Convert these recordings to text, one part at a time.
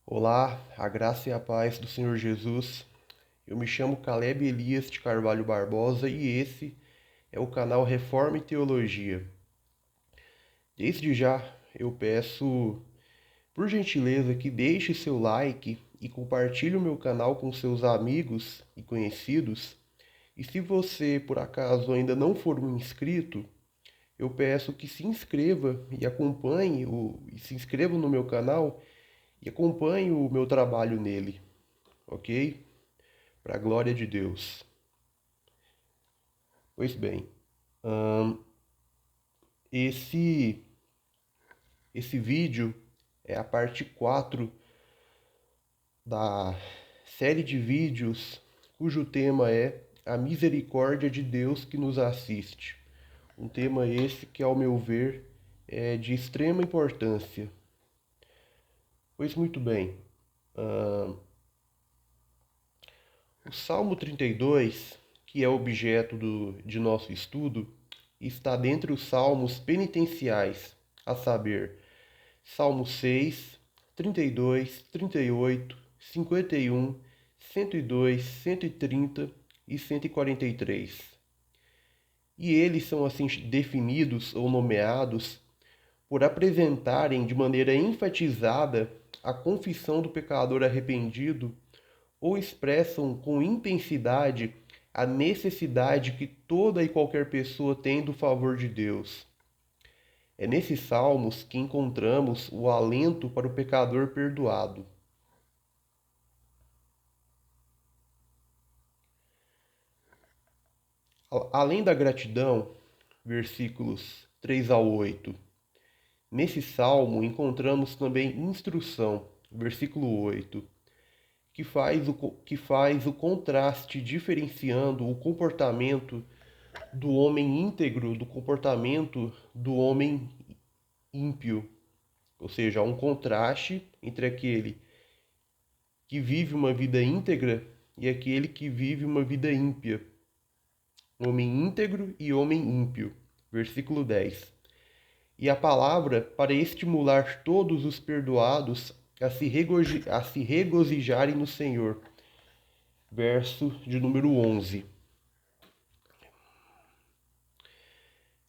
Olá, a graça e a paz do Senhor Jesus. Eu me chamo Caleb Elias de Carvalho Barbosa e esse é o canal Reforma e Teologia. Desde já eu peço, por gentileza, que deixe seu like e compartilhe o meu canal com seus amigos e conhecidos. E se você, por acaso, ainda não for um inscrito, eu peço que se inscreva e se inscreva no meu canal e acompanhe o meu trabalho nele, ok? Para a glória de Deus. Pois bem, ahn, esse, esse vídeo é a parte 4 da série de vídeos cujo tema é a misericórdia de Deus que nos assiste. Um tema esse que, ao meu ver, é de extrema importância. Pois muito bem, o Salmo 32, que é objeto de nosso estudo, está dentre os salmos penitenciais, a saber, Salmo 6, 32, 38, 51, 102, 130 e 143. E eles são assim definidos ou nomeados por apresentarem de maneira enfatizada a confissão do pecador arrependido ou expressam com intensidade a necessidade que toda e qualquer pessoa tem do favor de Deus. É nesses salmos que encontramos o alento para o pecador perdoado. Além da gratidão, versículos 3 ao 8. Nesse salmo encontramos também instrução, versículo 8, que faz o contraste diferenciando o comportamento do homem íntegro do comportamento do homem ímpio. Ou seja, há um contraste entre aquele que vive uma vida íntegra e aquele que vive uma vida ímpia. Homem íntegro e homem ímpio. Versículo 10. E a palavra para estimular todos os perdoados a se regozijarem no Senhor. Verso de número 11.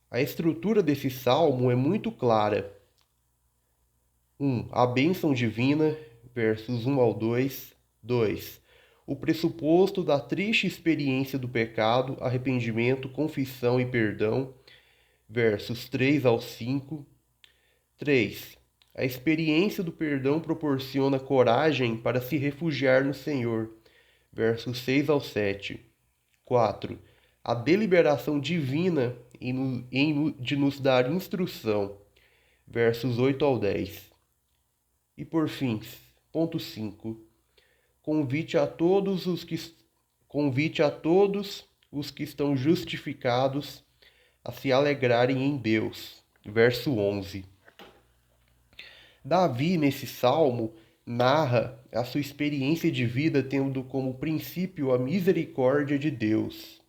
A estrutura desse salmo é muito clara. 1. A bênção divina, versos 1 ao 2. 2. O pressuposto da triste experiência do pecado, arrependimento, confissão e perdão, versos 3 ao 5. 3. A experiência do perdão proporciona coragem para se refugiar no Senhor, versos 6 ao 7. 4. A deliberação divina de nos dar instrução, versos 8 ao 10. E por fim, ponto 5. Convite a todos os que estão justificados a se alegrarem em Deus. Verso 11. Davi, nesse salmo, narra a sua experiência de vida tendo como princípio a misericórdia de Deus,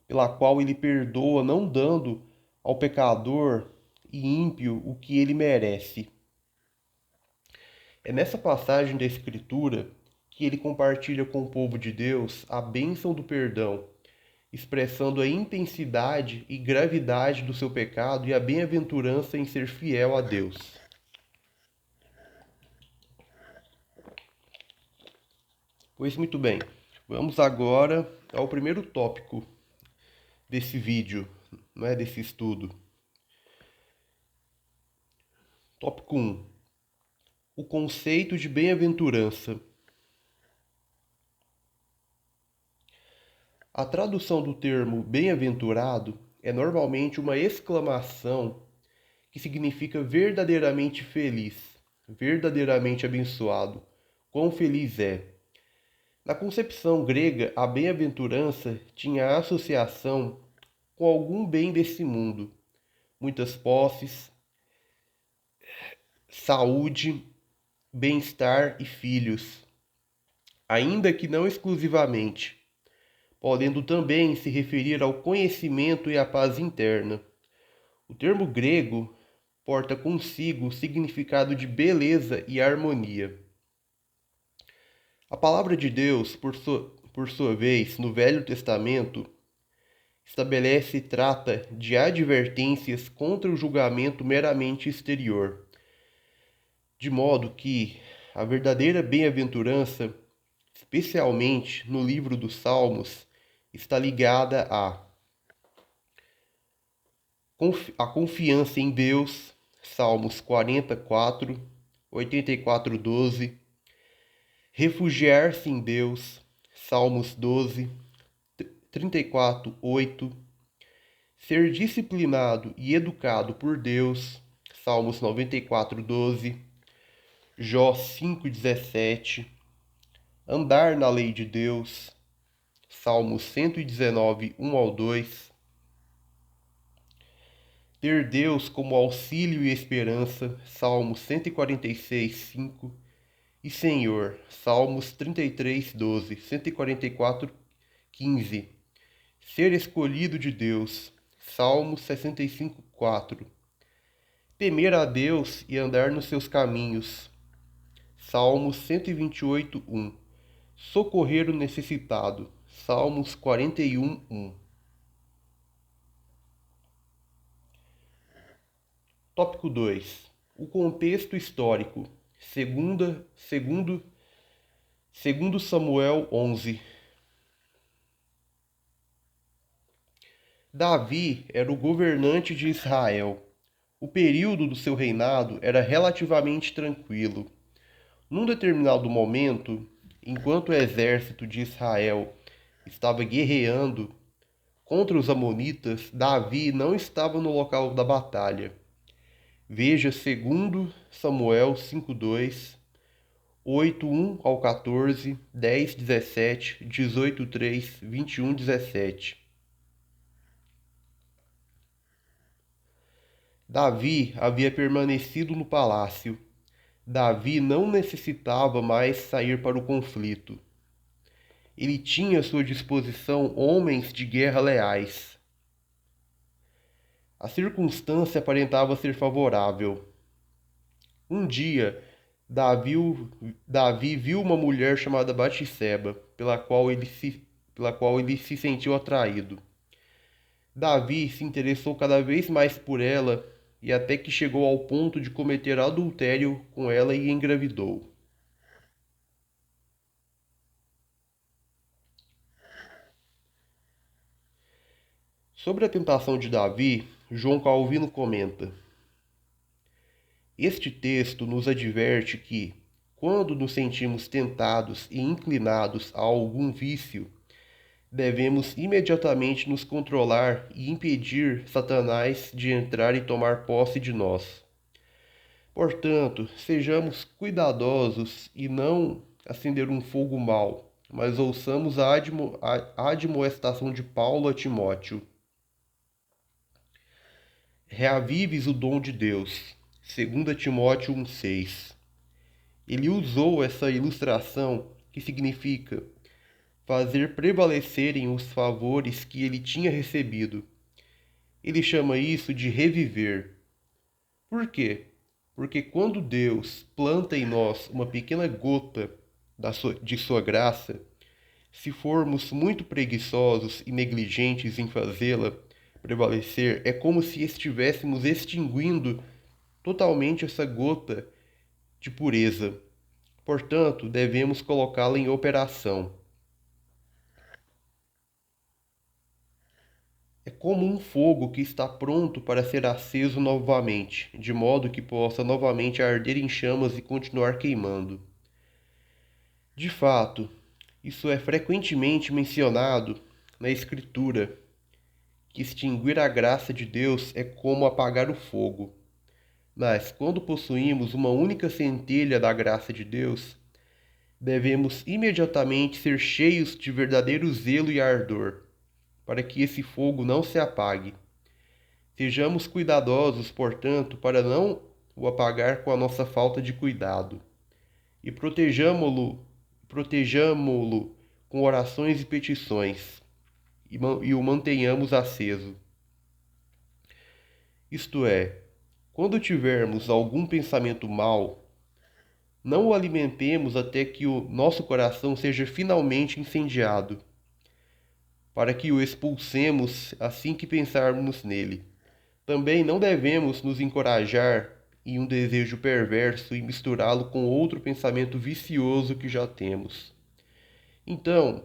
pela qual ele perdoa, não dando ao pecador e ímpio o que ele merece. É nessa passagem da Escritura que ele compartilha com o povo de Deus a bênção do perdão, expressando a intensidade e gravidade do seu pecado e a bem-aventurança em ser fiel a Deus. Pois muito bem, vamos agora ao primeiro tópico desse vídeo, desse estudo. Tópico 1. O conceito de bem-aventurança. A tradução do termo bem-aventurado é normalmente uma exclamação que significa verdadeiramente feliz, verdadeiramente abençoado, quão feliz é. Na concepção grega, a bem-aventurança tinha associação com algum bem desse mundo, muitas posses, saúde, bem-estar e filhos, ainda que não exclusivamente, podendo também se referir ao conhecimento e à paz interna. O termo grego porta consigo o significado de beleza e harmonia. A palavra de Deus, por sua vez, no Velho Testamento, estabelece e trata de advertências contra o julgamento meramente exterior, de modo que a verdadeira bem-aventurança, especialmente no livro dos Salmos, está ligada a confiança em Deus, Salmos 44, 84, 12, refugiar-se em Deus, Salmos 12, 34, 8, ser disciplinado e educado por Deus, Salmos 94, 12, Jó 5, 17, andar na lei de Deus, Salmos 119, 1 ao 2, ter Deus como auxílio e esperança, Salmos 146, 5, e Senhor, Salmos 33, 12, 144, 15, ser escolhido de Deus, Salmos 65, 4, temer a Deus e andar nos seus caminhos, Salmos 128, 1, socorrer o necessitado, Salmos 41, 1. Tópico 2. O contexto histórico. Segundo Samuel 11. Davi era o governante de Israel. O período do seu reinado era relativamente tranquilo. Num determinado momento, enquanto o exército de Israel estava guerreando contra os amonitas, Davi não estava no local da batalha. Veja 2 Samuel 5:2, 8:1 ao 14, 10:17, 18:3, 21:17. Davi havia permanecido no palácio. Davi não necessitava mais sair para o conflito. Ele tinha à sua disposição homens de guerra leais. A circunstância aparentava ser favorável. Um dia, Davi viu uma mulher chamada Batseba, pela qual ele se sentiu atraído. Davi se interessou cada vez mais por ela e até que chegou ao ponto de cometer adultério com ela e engravidou. Sobre a tentação de Davi, João Calvino comenta: este texto nos adverte que, quando nos sentimos tentados e inclinados a algum vício, devemos imediatamente nos controlar e impedir Satanás de entrar e tomar posse de nós. Portanto, sejamos cuidadosos e não acender um fogo mau, mas ouçamos a admoestação de Paulo a Timóteo. Reavives o dom de Deus. 2 Timóteo 1,6. Ele usou essa ilustração que significa fazer prevalecerem os favores que ele tinha recebido. Ele chama isso de reviver. Por quê? Porque quando Deus planta em nós uma pequena gota de sua graça, se formos muito preguiçosos e negligentes em fazê-la prevalecer, é como se estivéssemos extinguindo totalmente essa gota de pureza. Portanto, devemos colocá-la em operação. É como um fogo que está pronto para ser aceso novamente, de modo que possa novamente arder em chamas e continuar queimando. De fato, isso é frequentemente mencionado na Escritura, que extinguir a graça de Deus é como apagar o fogo. Mas, quando possuímos uma única centelha da graça de Deus, devemos imediatamente ser cheios de verdadeiro zelo e ardor, para que esse fogo não se apague. Sejamos cuidadosos, portanto, para não o apagar com a nossa falta de cuidado, e protejamo-lo com orações e petições, e o mantenhamos aceso. Isto é, quando tivermos algum pensamento mau, Não o alimentemos até que o nosso coração seja finalmente incendiado, para que o expulsemos assim que pensarmos nele. Também não devemos nos encorajar em um desejo perverso e misturá-lo com outro pensamento vicioso que já temos. Então,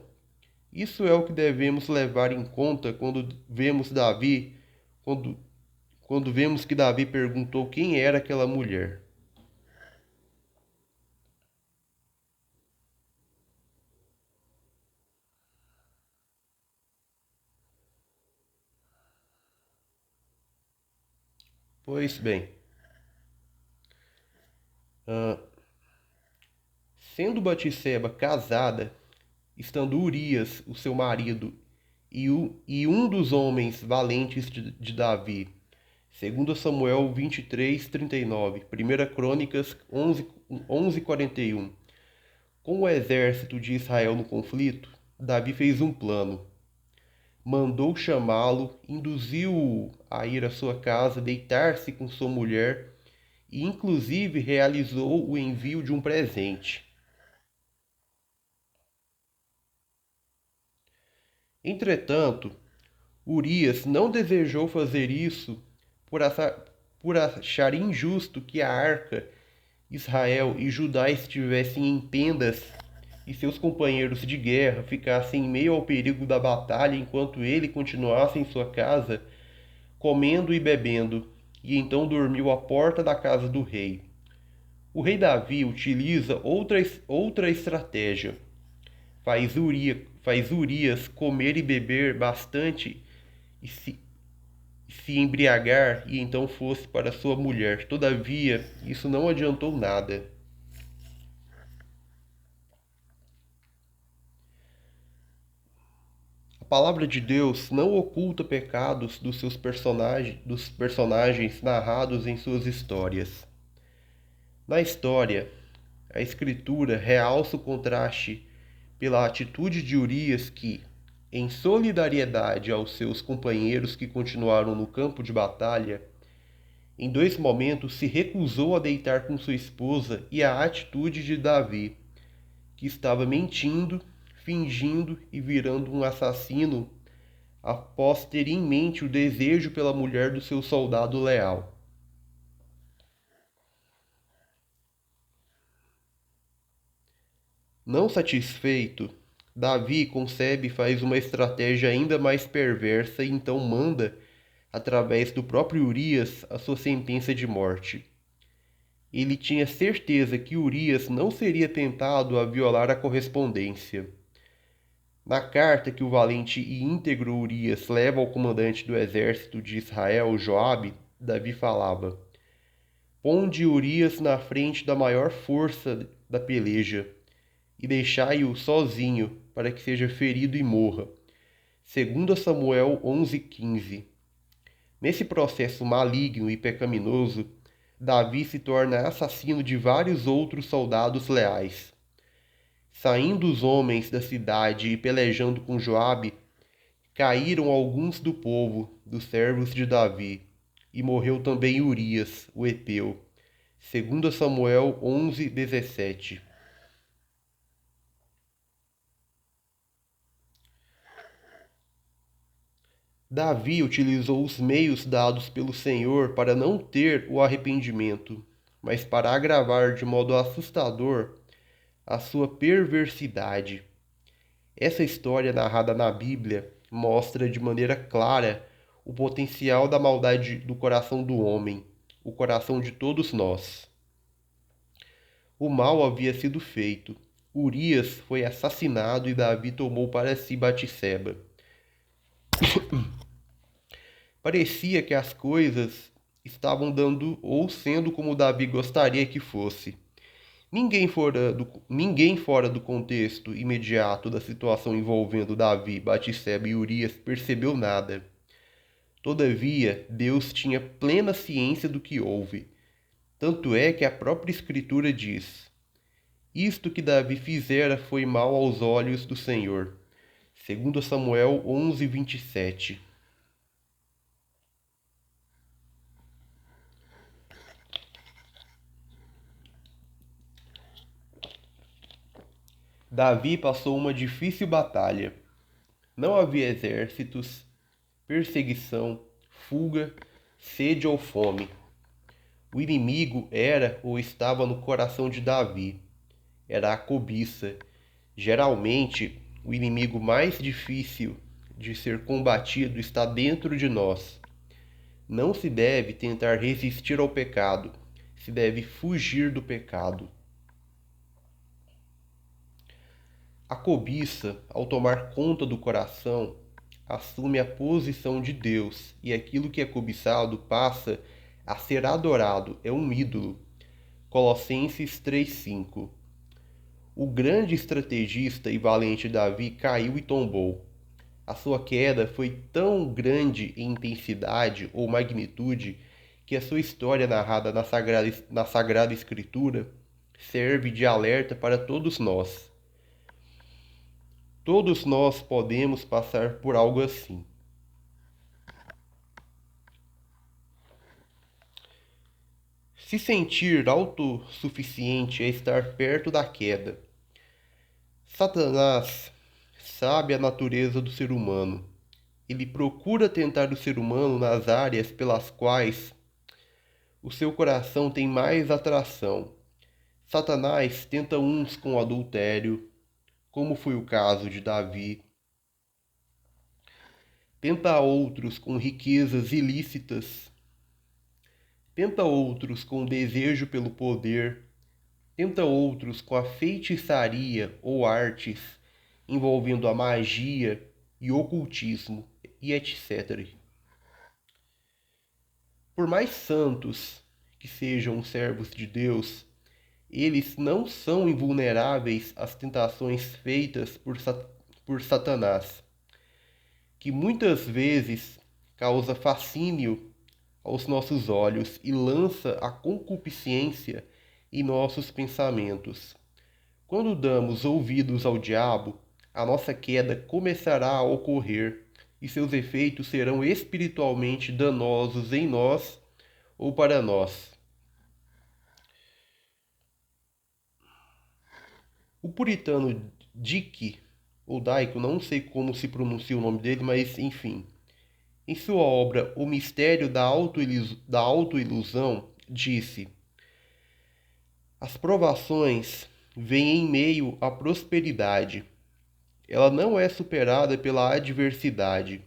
isso é o que devemos levar em conta quando, quando vemos que Davi perguntou quem era aquela mulher. Pois bem, ah, sendo Batseba casada, estando Urias, o seu marido, e um dos homens valentes de Davi, segundo Samuel 23:39, 1 Crônicas 11:41. Com o exército de Israel no conflito, Davi fez um plano. Mandou chamá-lo, induziu-o a ir à sua casa, deitar-se com sua mulher e, inclusive, realizou o envio de um presente. Entretanto, Urias não desejou fazer isso por achar injusto que a arca, Israel e Judá estivessem em tendas e seus companheiros de guerra ficassem em meio ao perigo da batalha enquanto ele continuasse em sua casa, comendo e bebendo, e então dormiu à porta da casa do rei. O rei Davi utiliza outra estratégia. Faz Urias comer e beber bastante e se embriagar, e então fosse para sua mulher. Todavia, isso não adiantou nada. A palavra de Deus não oculta pecados dos personagens narrados em suas histórias. Na história, a escritura realça o contraste pela atitude de Urias que, em solidariedade aos seus companheiros que continuaram no campo de batalha, em dois momentos se recusou a deitar com sua esposa, e a atitude de Davi, que estava mentindo, fingindo e virando um assassino após ter em mente o desejo pela mulher do seu soldado leal. Não satisfeito, Davi concebe e faz uma estratégia ainda mais perversa e então manda, através do próprio Urias, a sua sentença de morte. Ele tinha certeza que Urias não seria tentado a violar a correspondência. Na carta que o valente e íntegro Urias leva ao comandante do exército de Israel, Joabe, Davi falava: Ponde Urias na frente da maior força da peleja, e deixai-o sozinho, para que seja ferido e morra. Segundo Samuel 11:15. Nesse processo maligno e pecaminoso, Davi se torna assassino de vários outros soldados leais. Saindo os homens da cidade e pelejando com Joabe, caíram alguns do povo, dos servos de Davi, e morreu também Urias, o heteu. Segundo Samuel 11:17. Davi utilizou os meios dados pelo Senhor para não ter o arrependimento, mas para agravar de modo assustador a sua perversidade. Essa história narrada na Bíblia mostra de maneira clara o potencial da maldade do coração do homem, o coração de todos nós. O mal havia sido feito. Urias foi assassinado e Davi tomou para si Batseba. Parecia que as coisas estavam dando ou sendo como Davi gostaria que fosse. Ninguém fora do contexto imediato da situação envolvendo Davi, Batseba e Urias percebeu nada. Todavia, Deus tinha plena ciência do que houve. Tanto é que a própria Escritura diz: Isto que Davi fizera foi mal aos olhos do Senhor. Segundo Samuel 11:27. Davi passou uma difícil batalha. Não havia exércitos, perseguição, fuga, sede ou fome. O inimigo era ou estava no coração de Davi. Era a cobiça. Geralmente, o inimigo mais difícil de ser combatido está dentro de nós. Não se deve tentar resistir ao pecado, se deve fugir do pecado. A cobiça, ao tomar conta do coração, assume a posição de Deus e aquilo que é cobiçado passa a ser adorado, é um ídolo. Colossenses 3:5. O grande estrategista e valente Davi caiu e tombou. A sua queda foi tão grande em intensidade ou magnitude que a sua história narrada na Sagrada Escritura serve de alerta para todos nós. Todos nós podemos passar por algo assim. Se sentir autossuficiente é estar perto da queda. Satanás sabe a natureza do ser humano. Ele procura tentar o ser humano nas áreas pelas quais o seu coração tem mais atração. Satanás tenta uns com adultério, como foi o caso de Davi. Tenta outros com riquezas ilícitas. Tenta outros com desejo pelo poder. Tenta outros com a feitiçaria ou artes envolvendo a magia e ocultismo e etc. Por mais santos que sejam os servos de Deus, eles não são invulneráveis às tentações feitas por Satanás, que muitas vezes causa fascínio aos nossos olhos e lança a concupiscência em nossos pensamentos. Quando damos ouvidos ao diabo, a nossa queda começará a ocorrer e seus efeitos serão espiritualmente danosos em nós ou para nós. O puritano Dick, ou Daico, não sei como se pronuncia o nome dele, mas enfim. Em sua obra O Mistério da Autoilusão, disse: as provações vêm em meio à prosperidade. Ela não é superada pela adversidade.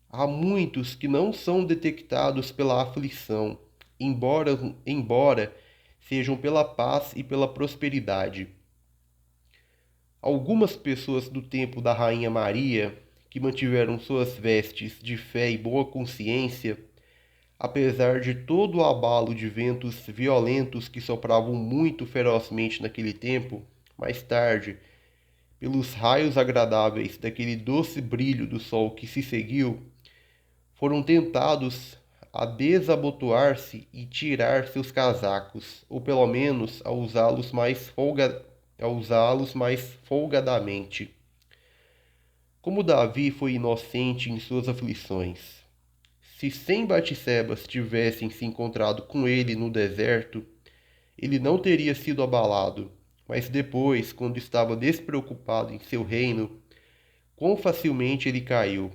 Há muitos que não são detectados pela aflição, embora sejam pela paz e pela prosperidade. Algumas pessoas do tempo da Rainha Maria, que mantiveram suas vestes de fé e boa consciência, apesar de todo o abalo de ventos violentos que sopravam muito ferozmente naquele tempo, mais tarde, pelos raios agradáveis daquele doce brilho do sol que se seguiu, foram tentados a desabotoar-se e tirar seus casacos, ou pelo menos a usá-los mais folgadamente. Como Davi foi inocente em suas aflições. Se 100 Batsebas tivessem se encontrado com ele no deserto, ele não teria sido abalado, mas depois, quando estava despreocupado em seu reino, quão facilmente ele caiu.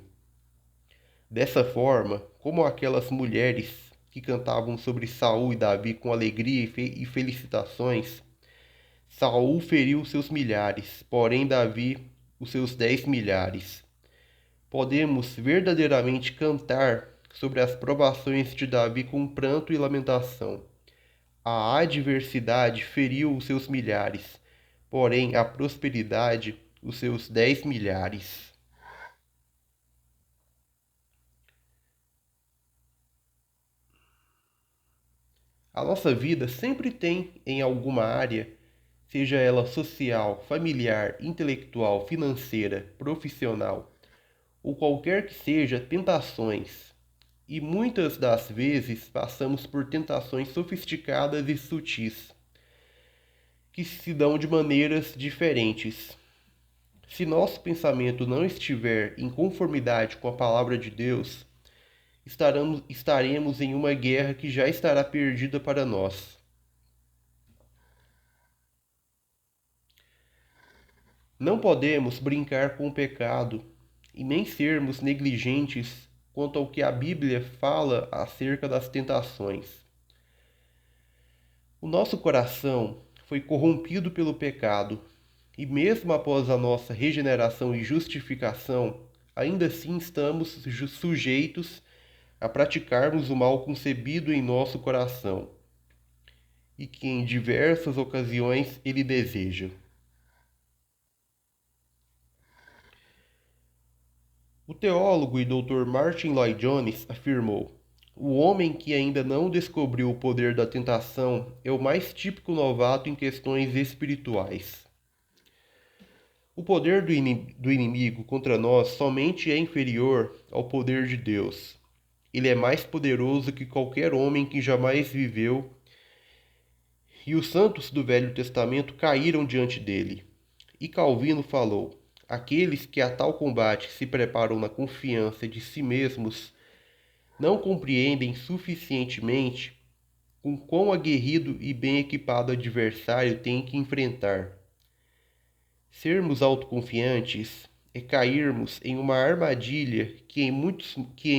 Dessa forma, como aquelas mulheres que cantavam sobre Saul e Davi com alegria e felicitações, Saul feriu seus milhares, porém Davi os seus 10 milhares. Podemos verdadeiramente cantar sobre as provações de Davi com pranto e lamentação. A adversidade feriu os seus milhares, porém a prosperidade os seus 10 milhares. A nossa vida sempre tem, em alguma área, seja ela social, familiar, intelectual, financeira, profissional, ou qualquer que seja, tentações. E muitas das vezes passamos por tentações sofisticadas e sutis, que se dão de maneiras diferentes. Se nosso pensamento não estiver em conformidade com a palavra de Deus, estaremos em uma guerra que já estará perdida para nós. Não podemos brincar com o pecado e nem sermos negligentes quanto ao que a Bíblia fala acerca das tentações. O nosso coração foi corrompido pelo pecado, e mesmo após a nossa regeneração e justificação, ainda assim estamos sujeitos a praticarmos o mal concebido em nosso coração e que em diversas ocasiões ele deseja. O teólogo e doutor Martin Lloyd Jones afirmou: o homem que ainda não descobriu o poder da tentação é o mais típico novato em questões espirituais. O poder do inimigo contra nós somente é inferior ao poder de Deus. Ele é mais poderoso que qualquer homem que jamais viveu, e os santos do Velho Testamento caíram diante dele. E Calvino falou: aqueles que a tal combate se preparam na confiança de si mesmos não compreendem suficientemente com quão aguerrido e bem equipado adversário tem que enfrentar. Sermos autoconfiantes é cairmos em uma armadilha que em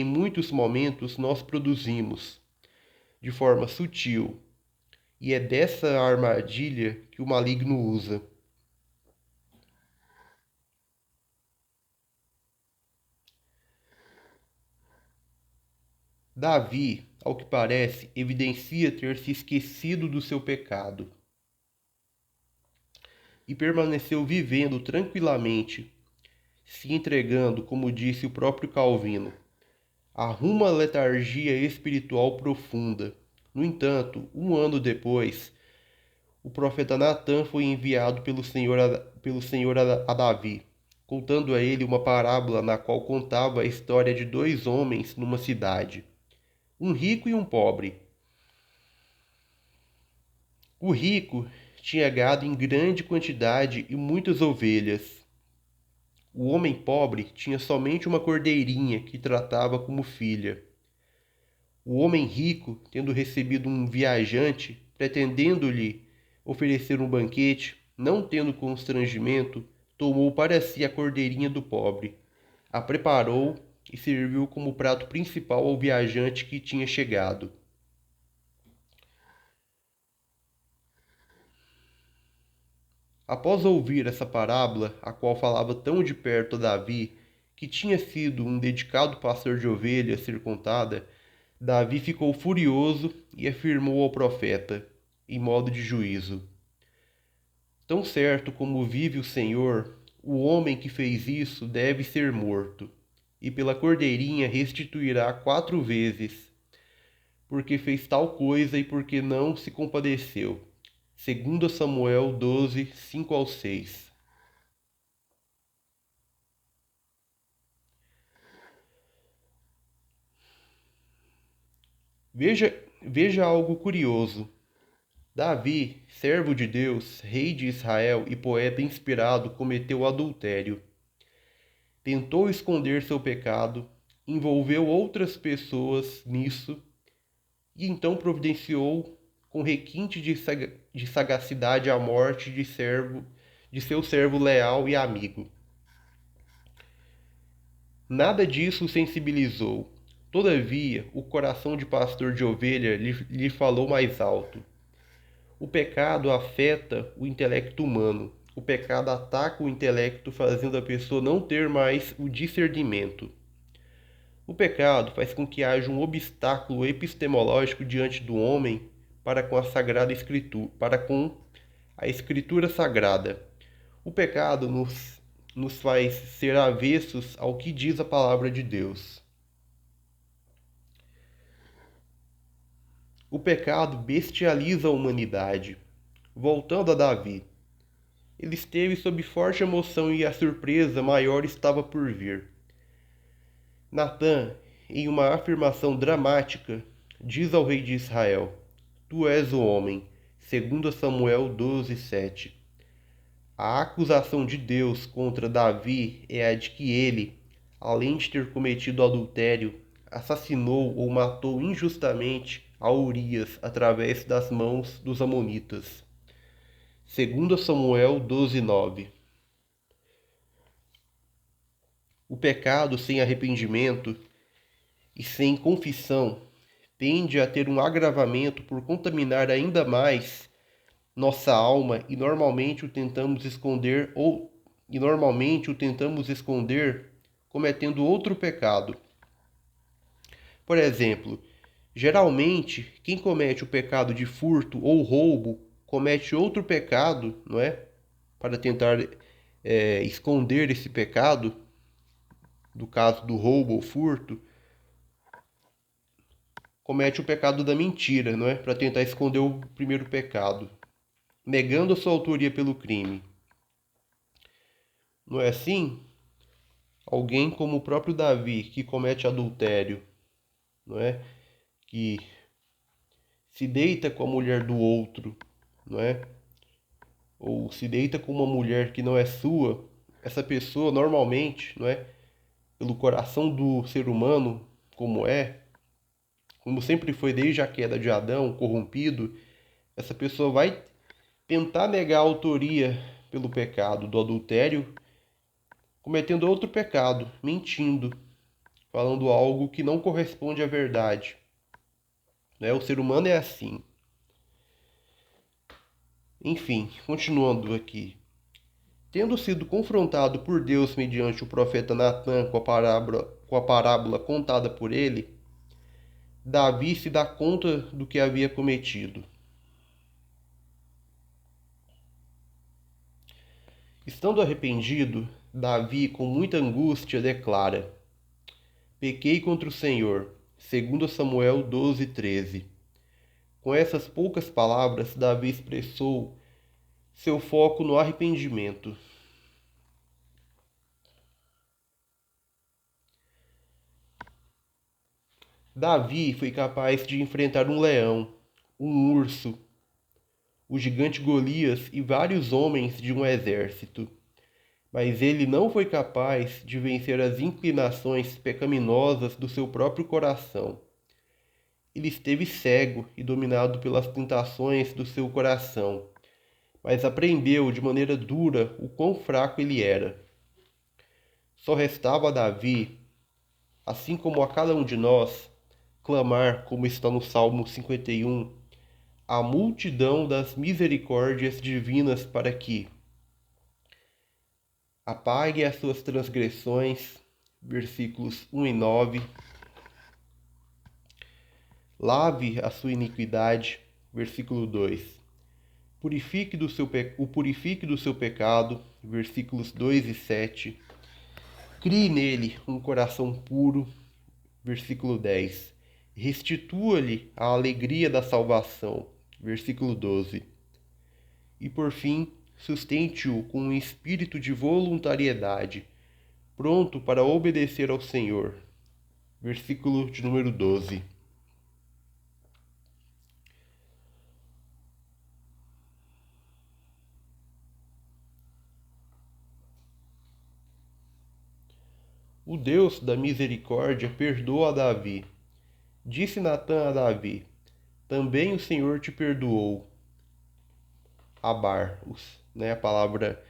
muitos momentos nós produzimos, de forma sutil, e é dessa armadilha que o maligno usa. Davi, ao que parece, evidencia ter se esquecido do seu pecado e permaneceu vivendo tranquilamente, se entregando, como disse o próprio Calvino, a uma letargia espiritual profunda. No entanto, um ano depois, o profeta Natã foi enviado pelo Senhor a Davi, contando a ele uma parábola na qual contava a história de dois homens numa cidade, um rico e um pobre. O rico tinha gado em grande quantidade e muitas ovelhas. O homem pobre tinha somente uma cordeirinha que tratava como filha. O homem rico, tendo recebido um viajante, pretendendo-lhe oferecer um banquete, não tendo constrangimento, tomou para si a cordeirinha do pobre, a preparou e serviu como prato principal ao viajante que tinha chegado. Após ouvir essa parábola, a qual falava tão de perto a Davi, que tinha sido um dedicado pastor de ovelhas ser contada, Davi ficou furioso e afirmou ao profeta, em modo de juízo: tão certo como vive o Senhor, o homem que fez isso deve ser morto, e pela cordeirinha restituirá 4 vezes, porque fez tal coisa e porque não se compadeceu. Segundo Samuel 12, 5-6. Veja algo curioso. Davi, servo de Deus, rei de Israel e poeta inspirado, cometeu adultério. Tentou esconder seu pecado, envolveu outras pessoas nisso e então providenciou com requinte de sagacidade a morte de seu servo leal e amigo. Nada disso o sensibilizou. Todavia, o coração de pastor de ovelha lhe falou mais alto. O pecado afeta o intelecto humano. O pecado ataca o intelecto, fazendo a pessoa não ter mais o discernimento. O pecado faz com que haja um obstáculo epistemológico diante do homem para com a Sagrada Escritura, para com a Escritura Sagrada. O pecado nos faz ser avessos ao que diz a palavra de Deus. O pecado bestializa a humanidade. Voltando a Davi, ele esteve sob forte emoção e a surpresa maior estava por vir. Natã, em uma afirmação dramática, diz ao rei de Israel: Tu és o homem, segundo Samuel 12:7. A acusação de Deus contra Davi é a de que ele, além de ter cometido adultério, assassinou ou matou injustamente a Urias através das mãos dos amonitas. Segundo Samuel 12:9. O pecado sem arrependimento e sem confissão tende a ter um agravamento por contaminar ainda mais nossa alma e normalmente o tentamos esconder cometendo outro pecado. Por exemplo, geralmente quem comete o pecado de furto ou roubo comete outro pecado, não é? Para tentar esconder esse pecado, do caso do roubo ou furto, comete o pecado da mentira, não é? Para tentar esconder o primeiro pecado, negando a sua autoria pelo crime. Não é assim? Alguém como o próprio Davi, que comete adultério, não é? Que se deita com a mulher do outro, não é? Ou se deita com uma mulher que não é sua, essa pessoa normalmente, não é? Pelo coração do ser humano, como sempre foi desde a queda de Adão, corrompido, essa pessoa vai tentar negar a autoria pelo pecado do adultério, cometendo outro pecado, mentindo, falando algo que não corresponde à verdade. Né? O ser humano é assim. Enfim, continuando aqui. Tendo sido confrontado por Deus mediante o profeta Natã com a parábola contada por ele, Davi se dá conta do que havia cometido. Estando arrependido, Davi, com muita angústia, declara: Pequei contra o Senhor. 2 Samuel 12:13. Com essas poucas palavras, Davi expressou seu foco no arrependimento. Davi foi capaz de enfrentar um leão, um urso, o gigante Golias e vários homens de um exército. Mas ele não foi capaz de vencer as inclinações pecaminosas do seu próprio coração. Ele esteve cego e dominado pelas tentações do seu coração, mas aprendeu de maneira dura o quão fraco ele era. Só restava a Davi, assim como a cada um de nós, clamar, como está no Salmo 51, a multidão das misericórdias divinas para que apague as suas transgressões, versículos 1 e 9, lave a sua iniquidade, versículo 2, o purifique do seu pecado, versículos 2 e 7, crie nele um coração puro, versículo 10, restitua-lhe a alegria da salvação, versículo 12, e por fim, sustente-o com um espírito de voluntariedade, pronto para obedecer ao Senhor. Versículo de número 12. O Deus da misericórdia perdoa a Davi. Disse Natã a Davi: Também o Senhor te perdoou. Abar, né? A palavra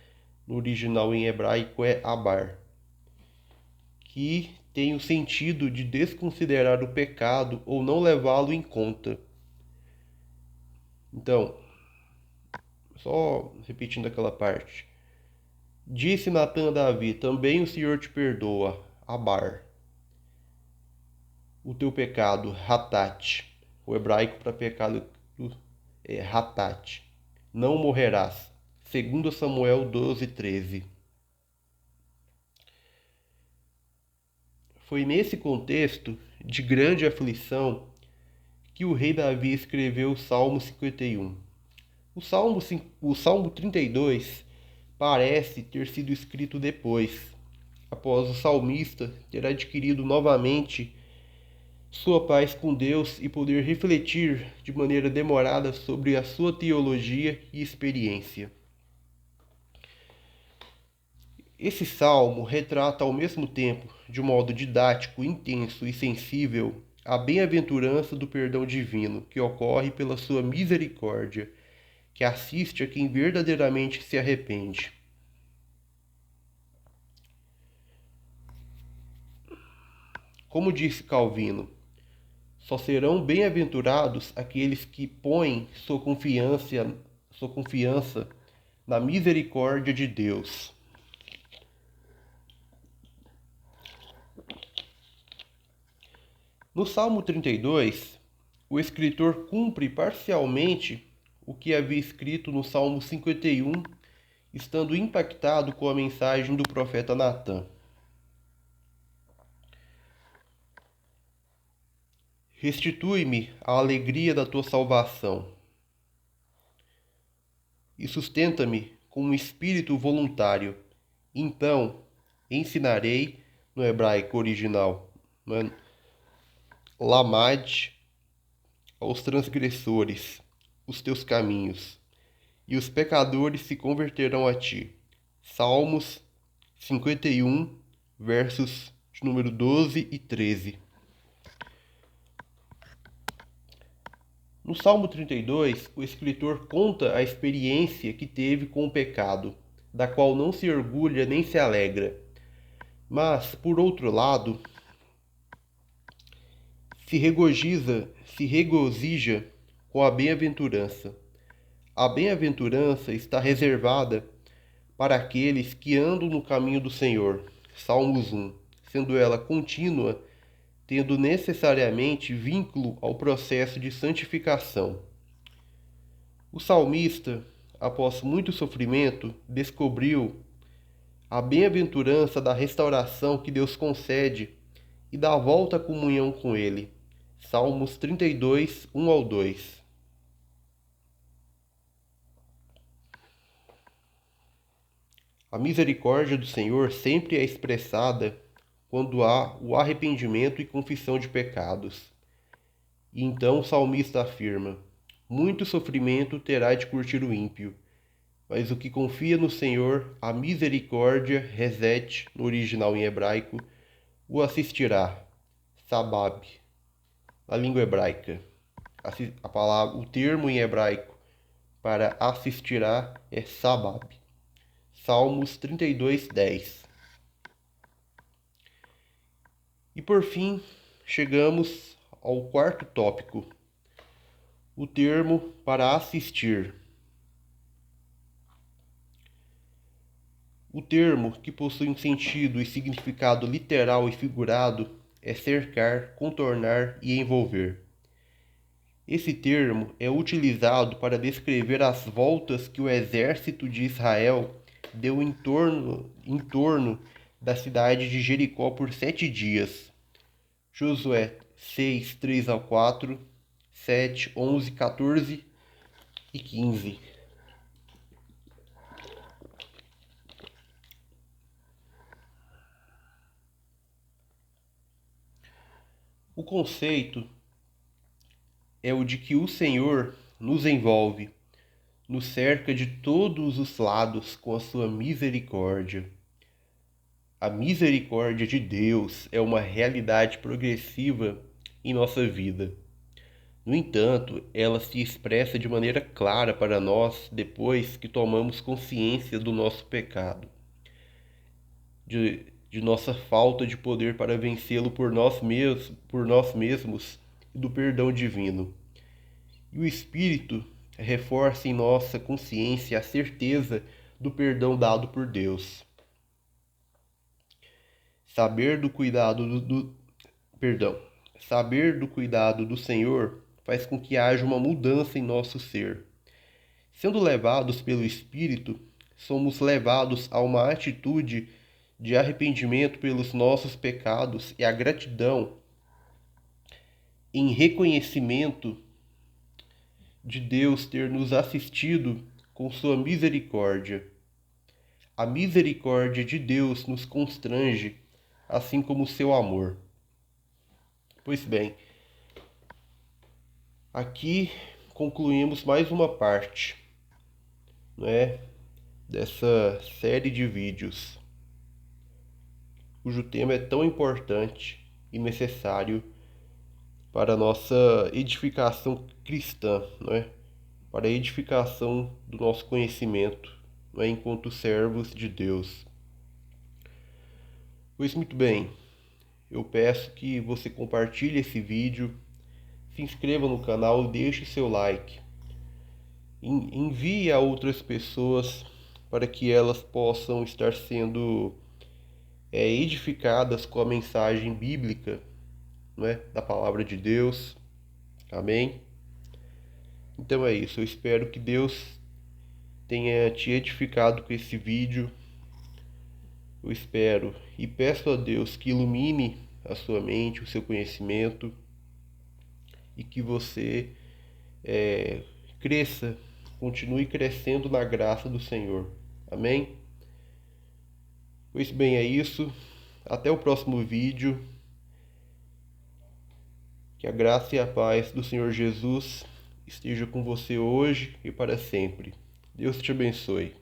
no original em hebraico é abar, que tem o sentido de desconsiderar o pecado ou não levá-lo em conta. Então, só repetindo aquela parte. Disse Natã a Davi: Também o Senhor te perdoa. Abar. O teu pecado, Hatat. O hebraico para pecado é Hatat. Não morrerás. 2 Samuel 12:13. Foi nesse contexto de grande aflição que o rei Davi escreveu o Salmo 51. O Salmo 32 parece ter sido escrito depois, após o salmista ter adquirido novamente sua paz com Deus e poder refletir de maneira demorada sobre a sua teologia e experiência. Esse salmo retrata ao mesmo tempo, de um modo didático, intenso e sensível, a bem-aventurança do perdão divino que ocorre pela sua misericórdia, que assiste a quem verdadeiramente se arrepende. Como disse Calvino, só serão bem-aventurados aqueles que põem sua confiança na misericórdia de Deus. No Salmo 32, o escritor cumpre parcialmente o que havia escrito no Salmo 51, estando impactado com a mensagem do profeta Natã. Restitui-me a alegria da tua salvação e sustenta-me com um espírito voluntário. Então ensinarei, no hebraico original, Lamad, aos transgressores os teus caminhos, e os pecadores se converterão a ti. Salmos 51, versos de número 12 e 13. No Salmo 32, o escritor conta a experiência que teve com o pecado, da qual não se orgulha nem se alegra. Mas, por outro lado, se regozija com a bem-aventurança. A bem-aventurança está reservada para aqueles que andam no caminho do Senhor. Salmos 1. Sendo ela contínua, tendo necessariamente vínculo ao processo de santificação. O salmista, após muito sofrimento, descobriu a bem-aventurança da restauração que Deus concede e da volta à comunhão com Ele. Salmos 32, 1 ao 2. A misericórdia do Senhor sempre é expressada quando há o arrependimento e confissão de pecados. E então o salmista afirma: muito sofrimento terá de curtir o ímpio, mas o que confia no Senhor, a misericórdia, reset, no original em hebraico, o assistirá. Sabab, na língua hebraica. O termo em hebraico para assistirá é sabab. Salmos 32, 10. E por fim, chegamos ao quarto tópico, o termo para assistir. O termo, que possui um sentido e significado literal e figurado, é cercar, contornar e envolver. Esse termo é utilizado para descrever as voltas que o exército de Israel deu em torno da cidade de Jericó por 7 dias. Josué 6, 3 ao 4, 7, 11, 14 e 15. O conceito é o de que o Senhor nos envolve, nos cerca de todos os lados com a sua misericórdia. A misericórdia de Deus é uma realidade progressiva em nossa vida. No entanto, ela se expressa de maneira clara para nós depois que tomamos consciência do nosso pecado, de nossa falta de poder para vencê-lo por nós mesmos e do perdão divino. E o Espírito reforça em nossa consciência a certeza do perdão dado por Deus. Saber do cuidado do Senhor faz com que haja uma mudança em nosso ser. Sendo levados pelo Espírito, somos levados a uma atitude de arrependimento pelos nossos pecados e a gratidão em reconhecimento de Deus ter nos assistido com sua misericórdia. A misericórdia de Deus nos constrange, assim como o seu amor. Pois bem, aqui concluímos mais uma parte, né, dessa série de vídeos, cujo tema é tão importante e necessário para a nossa edificação cristã, não é? Para a edificação do nosso conhecimento, não é? Enquanto servos de Deus. Pois muito bem, eu peço que você compartilhe esse vídeo, se inscreva no canal e deixe seu like. Envie a outras pessoas para que elas possam estar sendo edificadas com a mensagem bíblica, não é? Da palavra de Deus. Amém? Então é isso. Eu espero que Deus tenha te edificado com esse vídeo. Eu espero e peço a Deus que ilumine a sua mente, o seu conhecimento e que você cresça, continue crescendo na graça do Senhor. Amém? Pois bem, é isso. Até o próximo vídeo. Que a graça e a paz do Senhor Jesus esteja com você hoje e para sempre. Deus te abençoe.